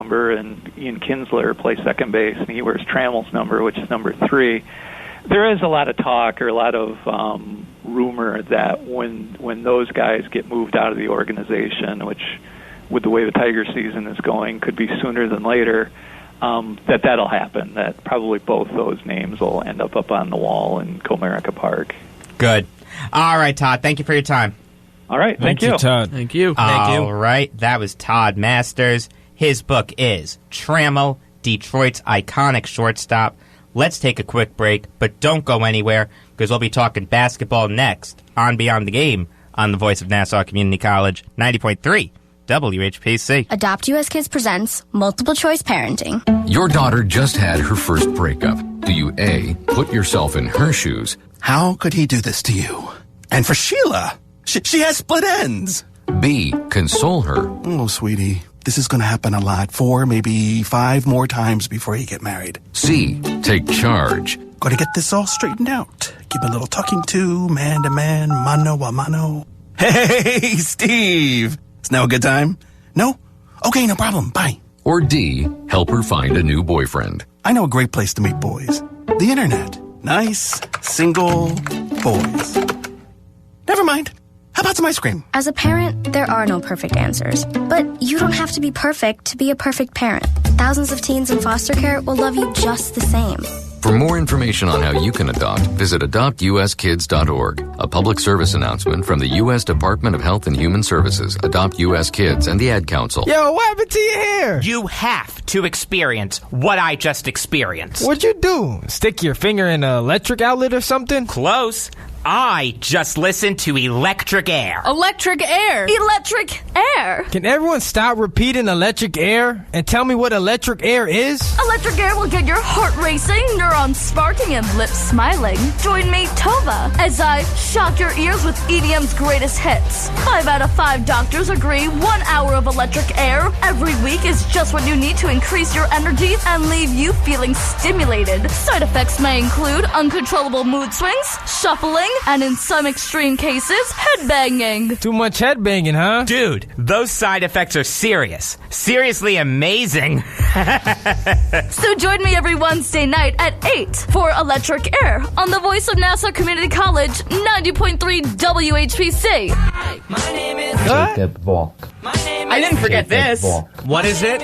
number, and Ian Kinsler plays second base, and he wears Trammell's number, which is number 3. There is a lot of talk or a lot of rumor that when those guys get moved out of the organization, which with the way the Tiger season is going could be sooner than later, that'll happen, that probably both those names will end up on the wall in Comerica Park. Good. All right, Todd, thank you for your time. All right, thank you. Todd. Thank you. All right, that was Todd Masters. His book is Trammell, Detroit's Iconic Shortstop. Let's take a quick break, but don't go anywhere, because we'll be talking basketball next on Beyond the Game on the Voice of Nassau Community College, 90.3 WHPC. Adopt US Kids presents Multiple Choice Parenting. Your daughter just had her first breakup. Do you A, put yourself in her shoes? How could he do this to you? And for Sheila, she has split ends. B, console her? Oh, sweetie, this is going to happen a lot. 4, maybe 5 more times before you get married. C, take charge? Got to get this all straightened out. Give a little talking to, man to man, mano a mano. Hey, Steve! Is now a good time? No? Okay, no problem. Bye. Or D, help her find a new boyfriend? I know a great place to meet boys. The internet. Nice, single boys. Never mind. How about some ice cream? As a parent, there are no perfect answers. But you don't have to be perfect to be a perfect parent. Thousands of teens in foster care will love you just the same. For more information on how you can adopt, visit adoptuskids.org. A public service announcement from the U.S. Department of Health and Human Services, Adopt U.S. Kids, and the Ad Council. Yo, what happened to your hair? You have to experience what I just experienced. What'd you do? Stick your finger in an electric outlet or something? Close. I just listened to Electric Air. Electric air. Electric air. Can everyone stop repeating electric air and tell me what electric air is? Electric air will get your heart racing, neurons sparking, and lips smiling. Join me, Tova, as I shock your ears with EDM's greatest hits. 5 out of 5 doctors agree 1 hour of electric air every week is just what you need to increase your energy and leave you feeling stimulated. Side effects may include uncontrollable mood swings, shuffling, and in some extreme cases, headbanging. Too much headbanging, huh? Dude, those side effects are serious. Seriously amazing. So join me every Wednesday night at 8 for Electric Air on the Voice of Nassau Community College, 90.3 WHPC. Hi, my name is Jacob Valk. I didn't forget this. Valk. What is it?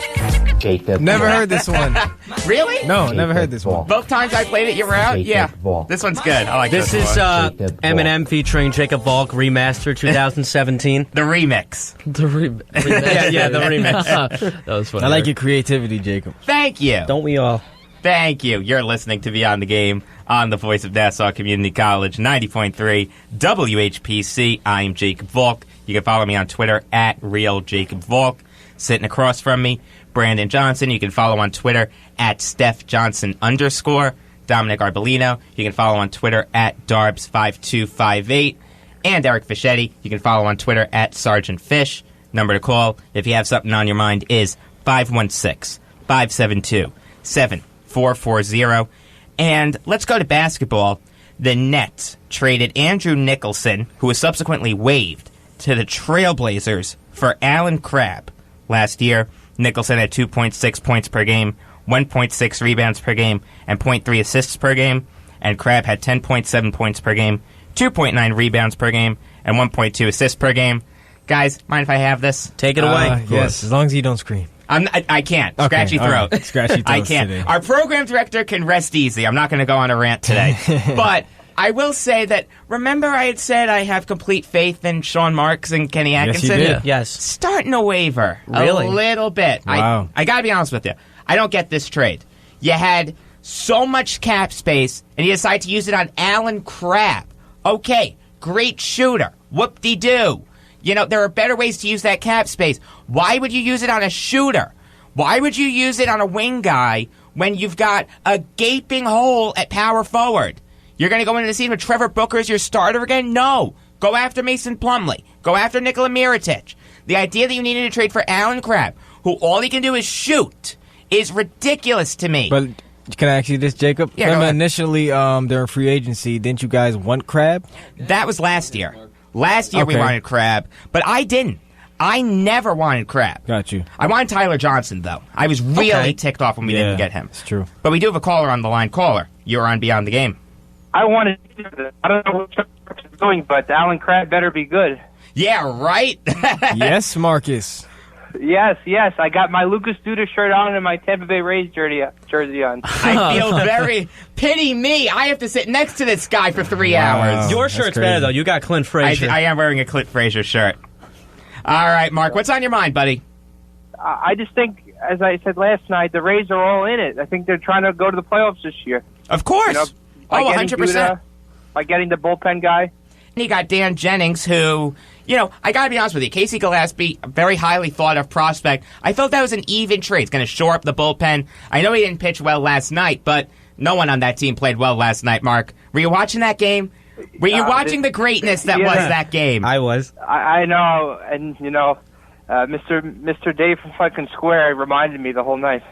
Jacob. Never heard this one. Really? No, never heard this one. Both times I played it, you were out? Jacob Yeah. Valk. This one's good. I like This this is one. Eminem featuring Jacob Valk remastered 2017. The remix. The remix. yeah, the remix. That was funny. I like your creativity, Jacob. Thank you. Don't we all? Thank you. You're listening to Beyond the Game on the Voice of Nassau Community College, 90.3 WHPC. I'm Jacob Valk. You can follow me on Twitter at RealJacobValk. Sitting across from me, Brandon Johnson. You can follow on Twitter at StephJohnson_. Dominic Arbolino. You can follow on Twitter at Darbs5258. And Eric Fischetti. You can follow on Twitter at Sergeant Fish. Number to call if you have something on your mind is 516-572-7440. And let's go to basketball. The Nets traded Andrew Nicholson, who was subsequently waived, to the Trailblazers for Alan Crabb. Last year, Nicholson had 2.6 points per game, 1.6 rebounds per game, and 0.3 assists per game. And Crabb had 10.7 points per game, 2.9 rebounds per game, and 1.2 assists per game. Guys, mind if I have this? Take it away. Yes, as long as you don't scream. I can't. Okay, Scratchy all throat. right. Scratchy throat I can't. today. Our program director can rest easy. I'm not going to go on a rant today. But I will say that, remember I had said I have complete faith in Sean Marks and Kenny Atkinson? Yes, you did. Yes. Starting to waver. Really? A little bit. Wow. I got to be honest with you. I don't get this trade. You had so much cap space, and you decide to use it on Alan Crabb. Okay, great shooter. Whoop-de-doo. You know, there are better ways to use that cap space. Why would you use it on a shooter? Why would you use it on a wing guy when you've got a gaping hole at power forward? You're going to go into the season with Trevor Booker as your starter again? No. Go after Mason Plumlee. Go after Nikola Mirotic. The idea that you needed to trade for Alan Crabb, who all he can do is shoot, is ridiculous to me. But can I ask you this, Jacob? Yeah, Remember go ahead. initially during free agency, didn't you guys want Crabb? That was last year. Last year we Okay. wanted Crabb, but I didn't. I never wanted Crab. Got you. I wanted Tyler Johnson, though. I was really ticked off when we didn't get him. It's true. But we do have a caller on the line. Caller, you're on Beyond the Game. I wanted to do this. I don't know what Shortstop's doing, but Alan Crab better be good. Yeah, right? Yes, Marcus. Yes. I got my Lucas Duda shirt on and my Tampa Bay Rays jersey on. I feel very... Pity me. I have to sit next to this guy for 3 hours. Your shirt's better, though. You got Clint Frazier. I am wearing a Clint Frazier shirt. All right, Mark, what's on your mind, buddy? I just think, as I said last night, the Rays are all in it. I think they're trying to go to the playoffs this year. Of course. By 100%. Duda, by getting the bullpen guy. And you got Dan Jennings, who, I got to be honest with you, Casey Gillespie, a very highly thought of prospect. I felt that was an even trade. It's going to shore up the bullpen. I know he didn't pitch well last night, but no one on that team played well last night, Mark. Were you watching that game? Were you watching the greatness that was that game? I was. I know, and, Mr. Dave from fucking Square reminded me the whole night.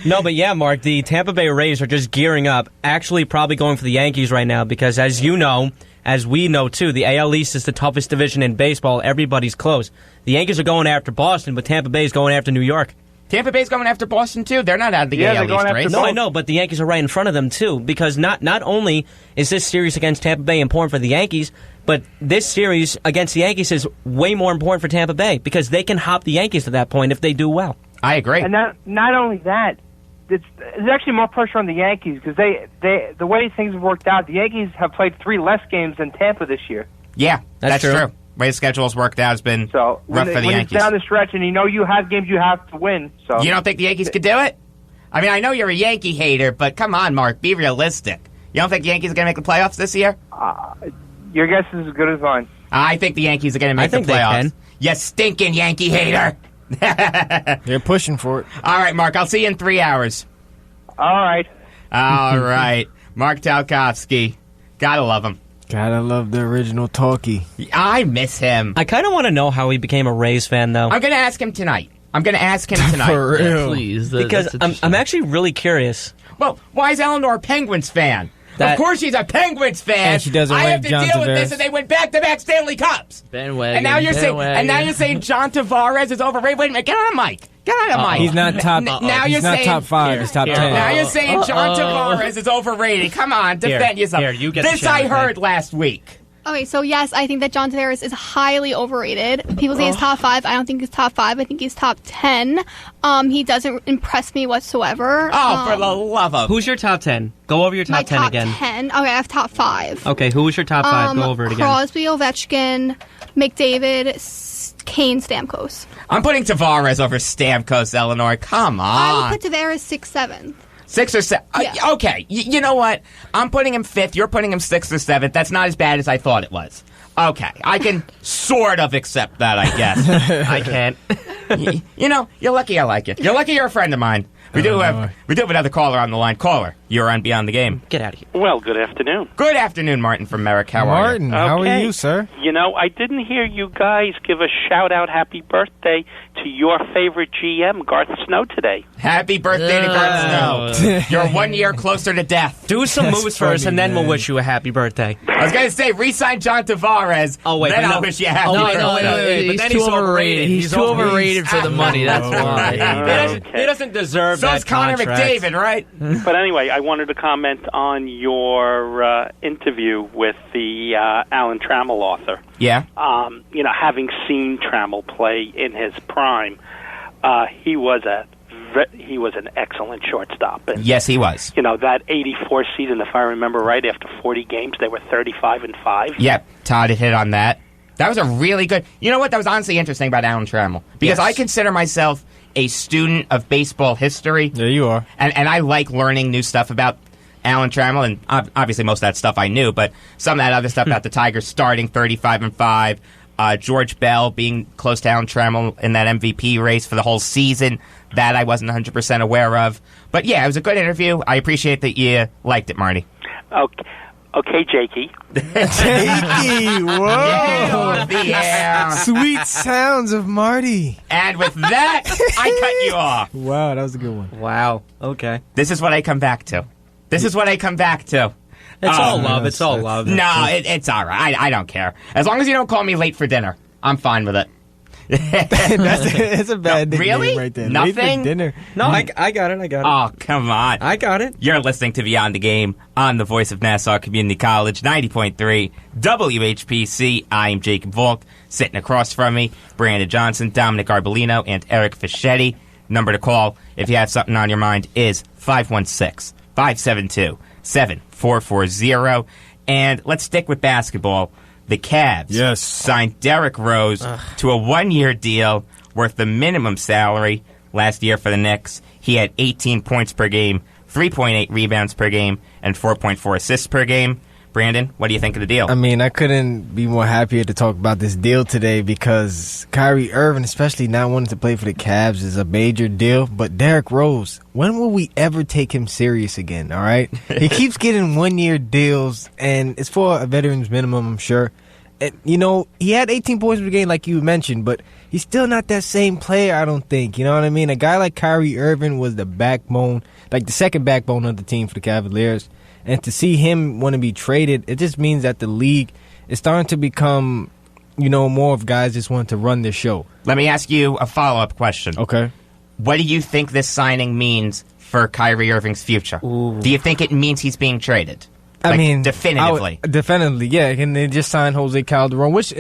No, but yeah, Mark, the Tampa Bay Rays are just gearing up, actually probably going for the Yankees right now, because as you know, as we know too, the AL East is the toughest division in baseball. Everybody's close. The Yankees are going after Boston, but Tampa Bay is going after New York. Tampa Bay's going after Boston, too. They're not out of the AL East race. No, I know, but the Yankees are right in front of them, too, because not only is this series against Tampa Bay important for the Yankees, but this series against the Yankees is way more important for Tampa Bay, because they can hop the Yankees to that point if they do well. I agree. And not only that, there's actually more pressure on the Yankees, because the way things have worked out, the Yankees have played 3 less games than Tampa this year. Yeah, that's true. The way the schedule's worked out has been rough for the Yankees. When it's down the stretch and you have games you have to win. So you don't think the Yankees could do it? I mean, I know you're a Yankee hater, but come on, Mark, be realistic. You don't think the Yankees are going to make the playoffs this year? Your guess is as good as mine. I think the Yankees are going to make the playoffs. They can. You stinking Yankee hater. They're pushing for it. All right, Mark, I'll see you in 3 hours. All right. All right. Mark Talkowski. Gotta love him. Gotta love the original talkie. I miss him. I kind of want to know how he became a Rays fan, though. I'm going to ask him tonight. For real. Please. Because I'm actually really curious. Well, why is Eleanor a Penguins fan? Of course she's a Penguins fan. And she doesn't I like have to John deal with Tavares. this, and they went back-to-back Stanley Cups. Bandwagon. And now you're saying John Tavares is overrated. Wait a minute, get on the mic. Get on the mic. He's not top. He's not top 5. He's top 10. Now you're saying John Tavares is overrated. Come on, defend yourself. You get this I heard last week. Okay, so yes, I think that John Tavares is highly overrated. People say he's top 5. I don't think he's top 5. I think he's top 10. He doesn't impress me whatsoever. Oh, for the love of... Who's your top 10? Go over your top 10 again. My top 10? Okay, I have top 5. Okay, who was your top 5? Go over it again. Crosby, Ovechkin, McDavid, Kane, Stamkos. I'm putting Tavares over Stamkos, Eleanor. Come on. I would put Tavares 6th, 7th. 6th or 7th. Yeah. Okay, you know what? I'm putting him 5th. You're putting him 6th or 7th. That's not as bad as I thought it was. Okay, I can sort of accept that, I guess. I can't. You're lucky I like you. You're lucky you're a friend of mine. We do have another caller on the line. Caller, you're on Beyond the Game. Get out of here. Well, good afternoon. Good afternoon, Martin from Merrick. How are you? Martin, how are you, sir? I didn't hear you guys give a shout-out happy birthday to your favorite GM, Garth Snow, today. Happy birthday to Garth Snow. You're 1 year closer to death. Do some moves first, and then we'll wish you a happy birthday. I was going to say, re-sign John Tavares. Oh, wait. Then I'll wish you a happy birthday. No. But then He's too overrated. He's too overrated for the money. That's why. He doesn't deserve so that is Connor contract. McDavid, right? But anyway, I wanted to comment on your interview with the Alan Trammell author. Yeah. Having seen Trammell play in his prime, he was an excellent shortstop. And, yes, he was. That '84 season, if I remember right, after 40 games, they were 35-5. Yep, Todd had hit on that. That was a really good... You know what? That was honestly interesting about Alan Trammell. Because I consider myself a student of baseball history. There you are. And I like learning new stuff about Alan Trammell, and obviously most of that stuff I knew, but some of that other stuff about the Tigers starting 35-5, George Bell being close to Alan Trammell in that MVP race for the whole season, that I wasn't 100% aware of. But yeah, it was a good interview. I appreciate that you liked it, Marty. Okay, Jakey. Jakey, whoa. Yeah. Sweet sounds of Marty. And with that, I cut you off. Wow, that was a good one. Wow. Okay. This is what I come back to. It's all love. It's all love. No, it's all right. I don't care. As long as you don't call me late for dinner, I'm fine with it. That's a bad nickname really? right there. Nothing? Dinner. No, I got it. Oh, come on. I got it. You're listening to Beyond the Game on the voice of Nassau Community College, 90.3 WHPC. I'm Jacob Valk. Sitting across from me, Brandon Johnson, Dominic Arbolino, and Eric Fischetti. Number to call if you have something on your mind is 516-572-7440. And let's stick with basketball. The Cavs signed Derrick Rose to a one-year deal worth the minimum salary. Last year for the Knicks, he had 18 points per game, 3.8 rebounds per game, and 4.4 assists per game. Brandon, what do you think of the deal? I mean, I couldn't be more happier to talk about this deal today because Kyrie Irving, especially not wanting to play for the Cavs, is a major deal. But Derrick Rose, when will we ever take him serious again, all right? He keeps getting one-year deals, and it's for a veteran's minimum, I'm sure. And, you know, he had 18 points per game like you mentioned, but he's still not that same player, I don't think. You know what I mean? A guy like Kyrie Irving was the backbone, like the second backbone of the team for the Cavaliers. And to see him want to be traded, it just means that the league is starting to become, you know, more of guys just want to run their show. Let me ask you a follow-up question. Okay. What do you think this signing means for Kyrie Irving's future? Ooh. Do you think it means he's being traded? I mean, definitively. Definitely, yeah. And they just signed Jose Calderon, which,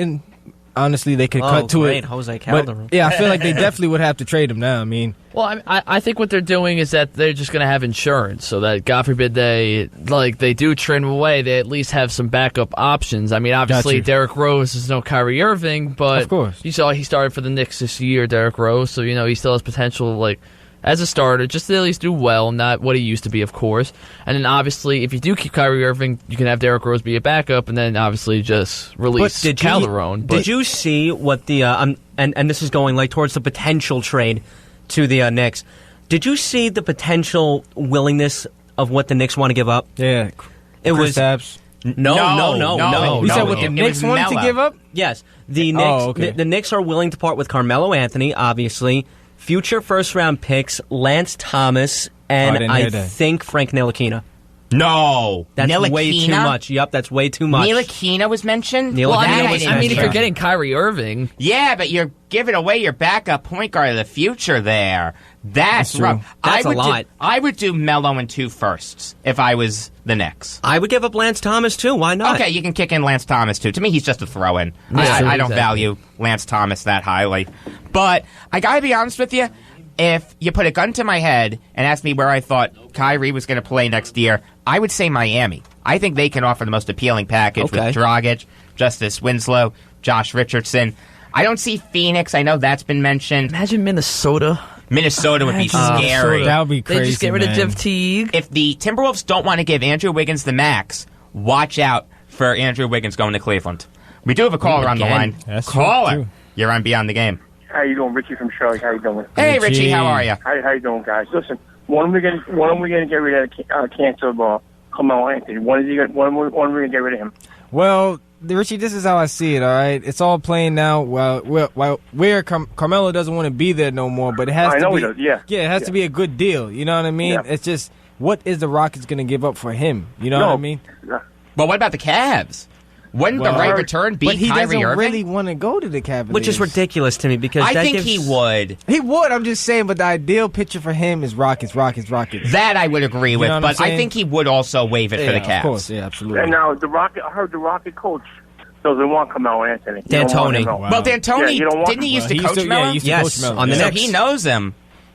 honestly, they could cut to it. Jose Calderon. But, yeah, I feel like they definitely would have to trade him now. I mean, well, I think what they're doing is that they're just going to have insurance, so that God forbid they do trade him away, they at least have some backup options. I mean, obviously Derrick Rose is no Kyrie Irving, but of course. You saw he started for the Knicks this year, Derrick Rose, so you know he still has potential, like as a starter, just to at least do well, not what he used to be, of course. And then obviously, if you do keep Kyrie Irving, you can have Derrick Rose be a backup, and then obviously just release Calderon. Did you see what the and this is going like towards the potential trade to the Knicks? Did you see the potential willingness of what the Knicks want to give up? Yeah, it Chris was Tapps. No. You said what the Knicks wanted to give up? Yes, the Knicks. The Knicks are willing to part with Carmelo Anthony, obviously. Future first-round picks, Lance Thomas, and I think Frank Ntilikina. No. That's way too much. Yep, that's way too much. Ntilikina was mentioned? Well, I mean, if you're getting Kyrie Irving. Yeah, but you're giving away your backup point guard of the future there. That's rough. That's a lot. I would do Melo and 2 firsts if I was the Knicks. I would give up Lance Thomas, too. Why not? Okay, you can kick in Lance Thomas, too. To me, he's just a throw-in. I don't value Lance Thomas that highly. But I got to be honest with you. If you put a gun to my head and asked me where I thought Kyrie was going to play next year, I would say Miami. I think they can offer the most appealing package with Dragic, Justice Winslow, Josh Richardson. I don't see Phoenix. I know that's been mentioned. Imagine Minnesota. Minnesota would be scary. That would be crazy. They just get rid of Jeff Teague. If the Timberwolves don't want to give Andrew Wiggins the max, watch out for Andrew Wiggins going to Cleveland. We do have a caller on the line. Caller, you're on Beyond the Game. How you doing, Richie from Charlotte? How you doing? Hey, Richie, how are you? How you doing, guys? Listen, when are we going to get rid of cancer of Carmelo Anthony? When are we going to get rid of him? Well, Richie, this is how I see it, all right? It's all playing now where Carmelo doesn't want to be there no more, but it has to be... he does, yeah. Yeah, it has to be a good deal, you know what I mean? Yeah. It's just, what is the Rockets going to give up for him? You know what I mean? Yeah. But what about the Cavs? Wouldn't the right return be Kyrie Irving? But he doesn't really want to go to the Cavaliers. Which is ridiculous to me because I think he would. He would, I'm just saying, but the ideal picture for him is Rockets. That I would agree with, but I think he would also waive it for the Cavs. Of course, yeah, absolutely. And now, I heard the Rocket coach doesn't want Carmelo Anthony. D'Antoni. Well, D'Antoni, didn't he used to coach Melo? Yes, on the Knicks. So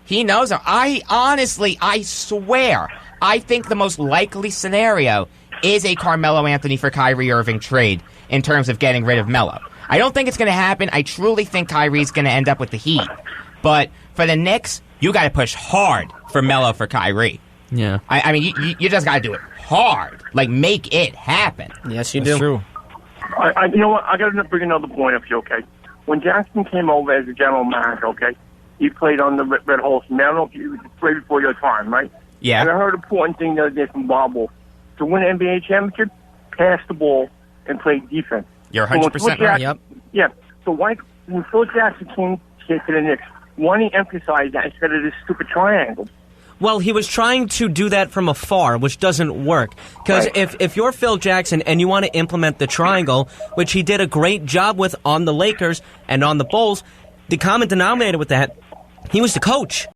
he knows him. I swear, I think the most likely scenario is a Carmelo Anthony for Kyrie Irving trade in terms of getting rid of Melo. I don't think it's going to happen. I truly think Kyrie's going to end up with the Heat. But for the Knicks, you got to push hard for Melo for Kyrie. Yeah. I mean, you just got to do it hard. Like, make it happen. Yes, you do. That's true. You know what? I got to bring another point up here, okay? When Jackson came over as the general manager, okay, he played on the Red Hawks. I don't know if you played before your time, right? Yeah. And I heard an important thing the other day from Bob Wolf. To win an NBA championship, pass the ball and play defense. You're 100% right. Yep. Yeah. So why, when Phil Jackson came to the Knicks, why didn't he emphasize that instead of this stupid triangle? Well, he was trying to do that from afar, which doesn't work. Because if you're Phil Jackson and you want to implement the triangle, which he did a great job with on the Lakers and on the Bulls, the common denominator with that, he was the coach.